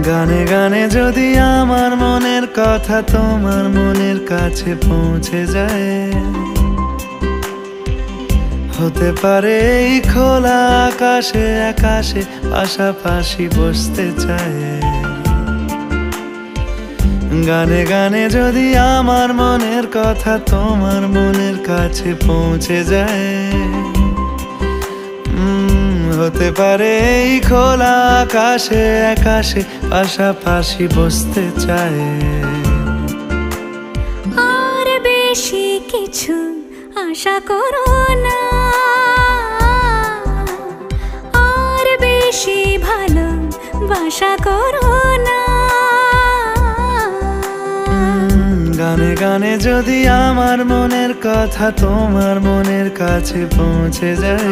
গানে গানে যদি আমার মনের কথা তোমার মনের কাছে পৌঁছে যায়, হতে পারে এই খোলা আকাশে আকাশে পাশাপাশি বসতে চায়। গানে গানে যদি আমার মনের কথা তোমার মনের কাছে পৌঁছে যায়, হতে পারে এই খোলা আকাশে আকাশে পাশাপাশি বসতে চায়। আর বেশি কিছু আশা করো না, আর বেশি ভালোবাসা করো না। গানে গানে যদি আমার মনের কথা তোমার মনের কাছে পৌঁছে যায়,